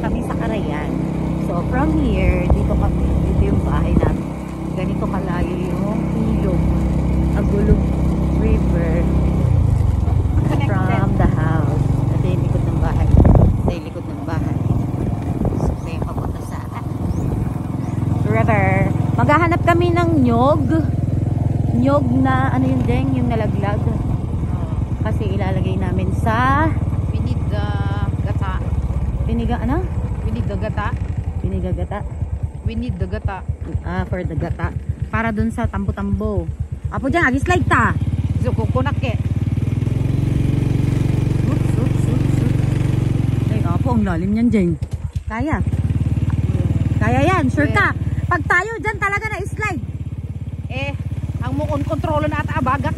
kami sa Carayan. So from here, dito yung bahay namin. Ganito kalayo yung ilog, Agulog River from the house. Ito yung likod ng bahay. Ito yung likod ng bahay. So ito yung papunta sa river. Maghahanap kami ng nyog. Nyog na ano yun din, yung nalaglag. Kasi ilalagay namin sa gata. Piniga ano? Gata. Pinigagata. We need the gata. For the gata. Para dun sa tambo-tambo. Apo dyan, agi-slide ta. So kukunak eh. Oops. Ay, apo, ang lalim yan dyan. Kaya. Kaya yan, sure ka. Pag tayo dyan talaga na-slide. Ang mukon kontrolo na ata abagak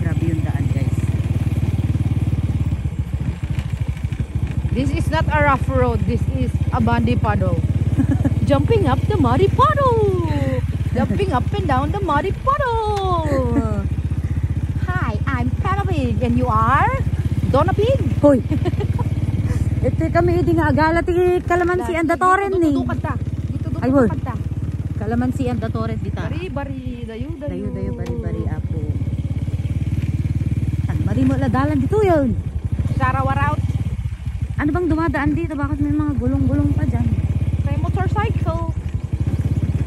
Grabe yung daan, guys. This is not a rough road. This is a bandy puddle. Jumping up the muddy puddle. Jumping up and down the muddy puddle. Hi, I'm Panda Pig and you are Donna Pig. Hoy. Ito kami hindi nga agala ti kalamansi ang datoren ni. Ay, boy. Kalamansi ang datoren dita. Bari, dayo. Bari, apo. Bari mo ladalan dito yun. Sarawaraut. Ano bang dumadaan dito? Bakit may mga gulong-gulong pa dyan? May motorcycle.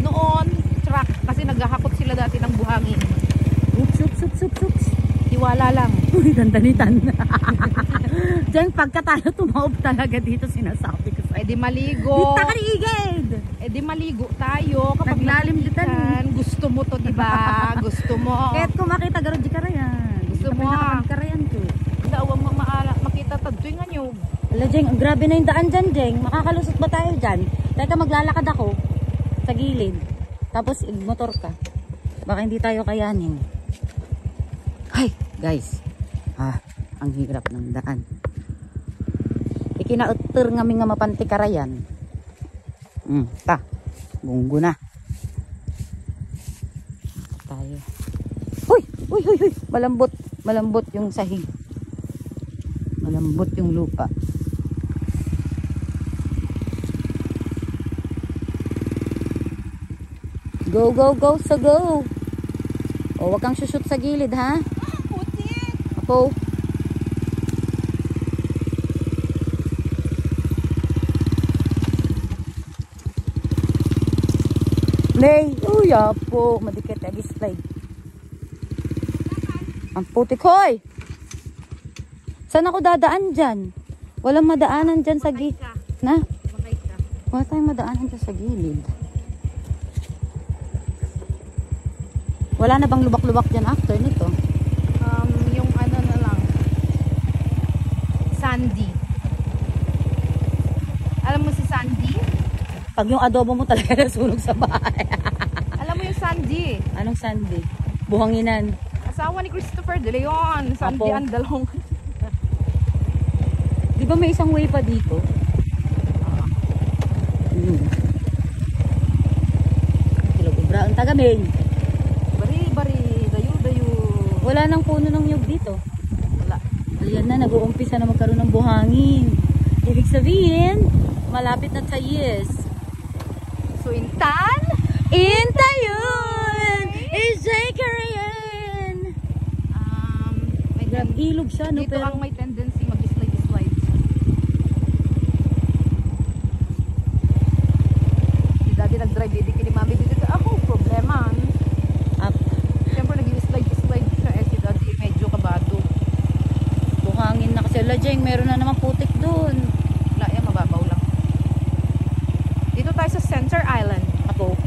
Noon, truck. Kasi naghahakot sila dati ng buhangin. Oops. Tiwala lang. Uy, dandanitan. Diyan, pagka tayo tumaob talaga dito, sinasabi ko sa'yo. Di maligo. Dita ka riigid! Di maligo tayo. Kapag naglalim nakikitan, gusto mo to, diba? Gusto mo. Kaya't kung makita garo di Carayan. Gusto mo. Carayan ko. Dawang makita tadtoy nga nyo. Wala, Jeng, ang grabe na yung daan dyan, Jeng. Makakalusot ba tayo dyan? Teka, maglalakad ako sa gilid. Tapos, motor ka. Baka hindi tayo kayanin. Ay, guys. Ang hirap ng daan. Ikinautter nga nga mapanti Carayan. Bunggo na. Tayo. Uy! Malambot yung sahig. Malambot yung lupa. Go, so go. O, wag kang shoot sa gilid, ha? Putik! Apo. Lay. Uy, apo. Madikit, slide. Ang putik, hoy! Saan ako dadaan dyan? Walang madaanan dyan sa gilid. Na? Wala tayong madaanan dyan sa gilid. Wala na bang lubak-lubak dyan after nito? Yung ano na lang. Sandy. Alam mo si Sandy? Pag yung adobo mo talaga nasunog sa bahay. Alam mo yung Sandy? Anong Sandy? Buhanginan. Asawa ni Christopher De Leon. Sandy Andalong. Di ba may isang way pa dito? Kilog-ubra ang tagaming. Bari, dayo. Wala nang puno ng nyug dito. Wala. Ayan na, nag-uumpisa na magkaroon ng buhangin. Ibig sabihin, malapit na sa yes. So, Intan? Intayon! Isay Carayan! May ilog siya, no? Dito Pero ang may tendency mag-slide. Si Daddy nag-drive, hindi kini Mami dito. Ako, problema. Siyempre, nag-slide siya. Si Daddy medyo kabado. buhangin na kasi. Lajeng, meron na naman putik dun. Wala, yan, mababaw lang. Dito tayo sa Center Island. Ako.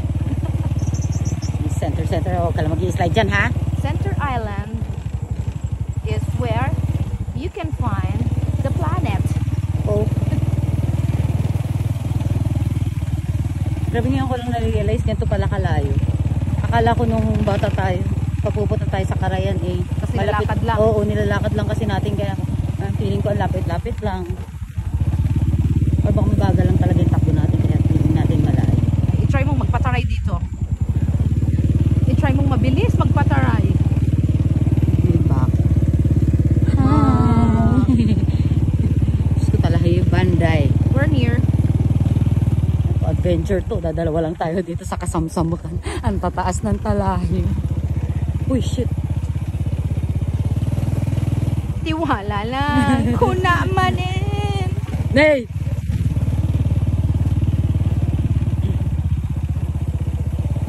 Center. O, kala mag-i-slide dyan, ha? Center Island is where you can find the planet. Oh. Grabe ngayon ko lang na-realize ganito pala kalayo. Akala ko nung bata tayo, papupunta tayo sa Carayan Kasi nilalakad lang. Oo, nilalakad lang kasi natin kaya feeling ko ang lapit-lapit lang. Or baka mabagal lang talaga yung takbo natin kaya feeling natin malayo. I-try mong magpataray dito. I-try mong mabilis magpataray. Back. Hi! adventure to. Dadalawa lang tayo dito sa kasamsamukan. Ang tataas ng talahi. Uy, shit. Tiwala lang. Kuna manin. Nay!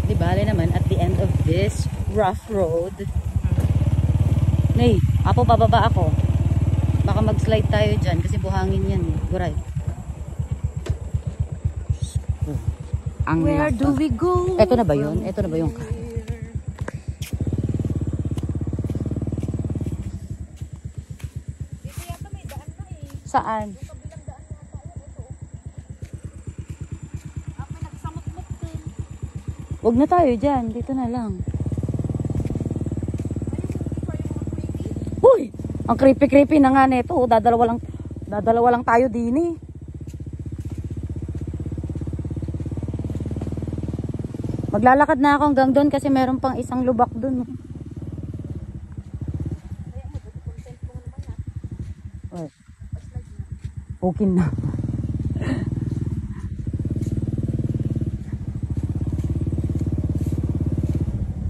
Di bale naman, at the end of this rough road. Nay, apo bababa ako. Baka mag-slide tayo dyan kasi buhangin yan eh. Guray. Ang Where nasa. do we go? Ito na ba yun? Ito na ba yung Dito yata may daan na eh. saan? Yung kabilang daan yata yun. Ito. May nagsamot-mot din. Huwag na tayo dyan. Dito na lang. Uy! Ang creepy-creepy na nga nito. Dadalawa lang tayo din eh. Maglalakad na ako hanggang doon kasi meron pang isang lubak doon. Okay na.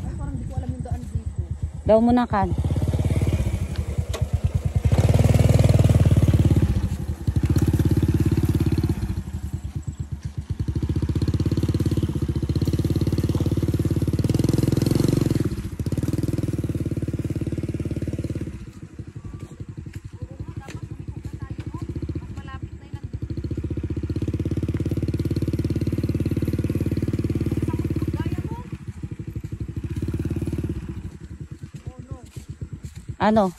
Ay, parang di ko alam yung daan dito. Daw mo na kan. Ano?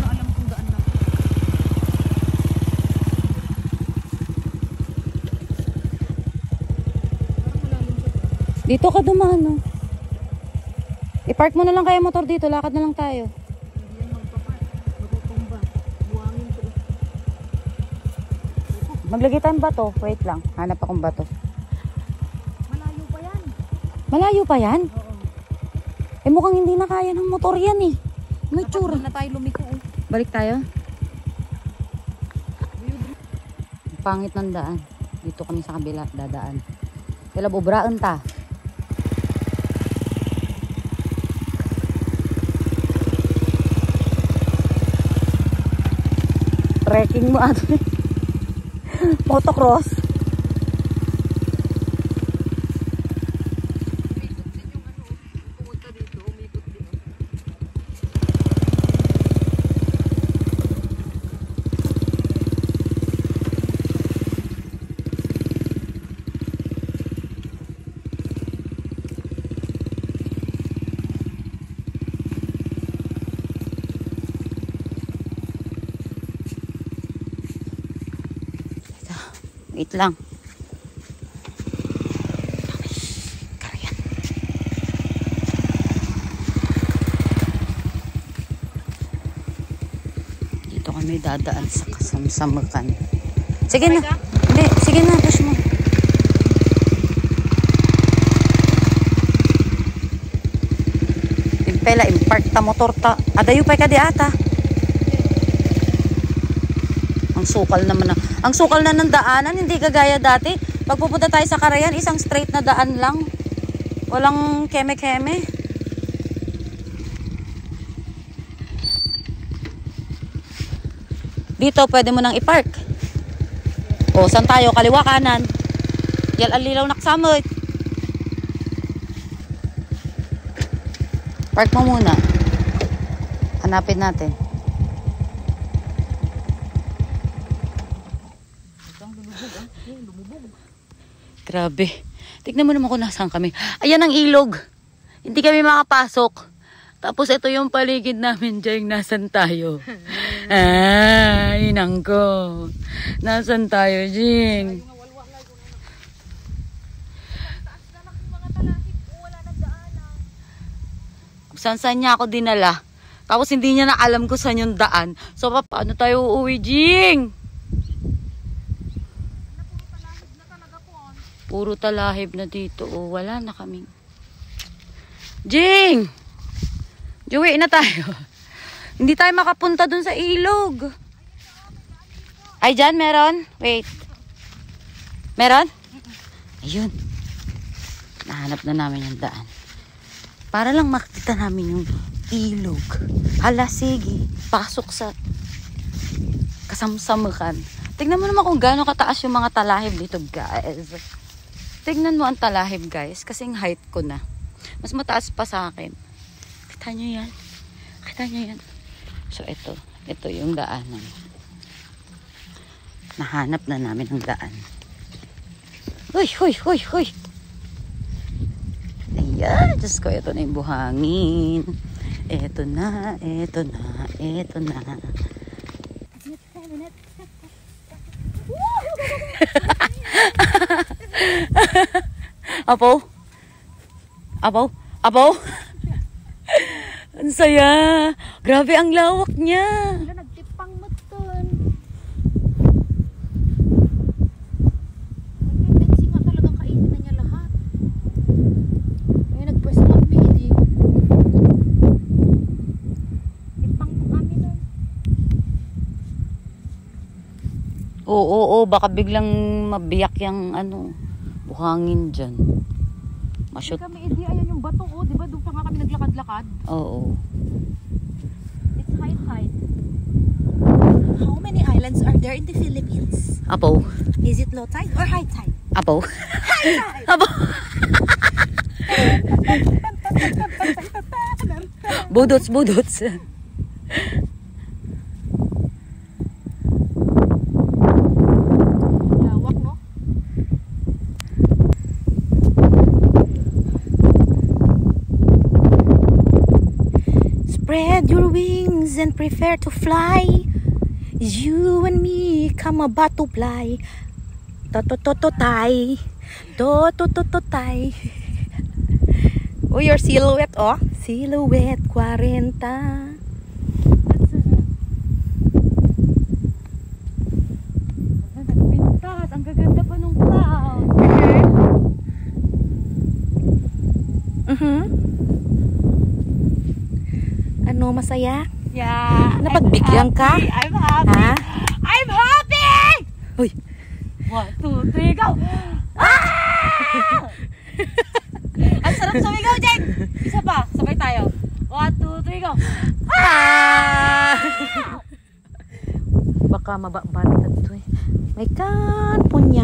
Alam kung daan na. Dito ka dumaan, no? I-park mo na lang kaya motor dito. Lakad na lang tayo. Hindi yan magpapat. Matutumba. Buwangin to. Maglagay tayong bato. Wait lang. Hanap akong bato. Malayo pa yan. Malayo pa yan? Oo. Eh mukhang hindi na kaya ng motor yan eh. May tsura. Na tayo lumiko. Oh. Balik tayo. Ang pangit ng daan. Dito kami sa kabila. Dadaan. Kailan bubraan ta. Trekking mo ate. Motocross. Umikot din yung ano. Pumunta dito. Umikot din. Wait lang. Karayan. Dito kami dadaan sa kasamsamakan. Sige na. Hindi, sige na. Push mo. Impela, impark ta motor ta. Adayo pa ka di ata. Ang sukal naman na. Ang sukal na ng daanan, hindi kagaya dati. Pag pupunta tayo sa Carayan, isang straight na daan lang. Walang keme-keme. Dito, pwede mo nang ipark. O, saan tayo? Kaliwa, kanan. Yal alilaw naksamot. Park mo muna. Hanapin natin. Grabe. Tignan mo naman kung nasaan kami. Ayan ang ilog. Hindi kami makapasok. Tapos ito yung paligid namin dyan. Nasaan tayo? Inang ko. Nasaan tayo, Jing? Saan niya ako dinala. Tapos hindi niya na alam ko saan yung daan. So, paano tayo uuwi, Jing? Puro talahib na dito. Oh, wala na kaming. Jing! Joey na tayo. Hindi tayo makapunta dun sa ilog. Ay, dyan meron? Wait. Meron? Ayun. Nahanap na namin yung daan. Para lang makita namin yung ilog. Hala, sige. Pasok sa kasamsamukan. Tignan mo naman kung gaano kataas yung mga talahib dito, guys. Tignan mo ang talahib, guys. Kasing height ko na. Mas mataas pa sa akin. Kita nyo yan. Kita nyo yan. So, ito. Ito yung daanan. Nahanap na namin ang daan. Uy, huy, huy, huy. Ayan. Diyos ko, ito na yung buhangin. Ito na, ito na, ito na. Apo? Apo? Apo? Ang saya. Grabe ang lawak niya. Nagtipang matan. Tendency nga talagang kainin na niya lahat. Ngayon nagpwes ang pili. Tipang kami nun. Oo, baka biglang mabiyak yung buhangin dyan. Masyot. Kami, ayan yung bato, oh. Diba doon pa nga kami naglakad-lakad? Oo. It's high. How many islands are there in the Philippines? Apo? Is it low tide or high tide? Apo? High tide! Apo? Budots. Lawak, no? Spread your wings and prepare to fly. You and me come a butterfly. To-to-to-to-tay. To-to-to-to-tay. Oh, your silhouette, oh. Silhouette 40. Nagpintas. Ang gaganda pa nung cloud. Ano, masaya? Yeah. Napagbigyan ka? I'm happy. Ha? I'm happy! Uy. 1, 2, 3, go! Ang sarap sumigaw, Jeng! Isa pa, sabay tayo. 1, 2, 3, go! Baka mababalik na ito eh. May kanpon niya.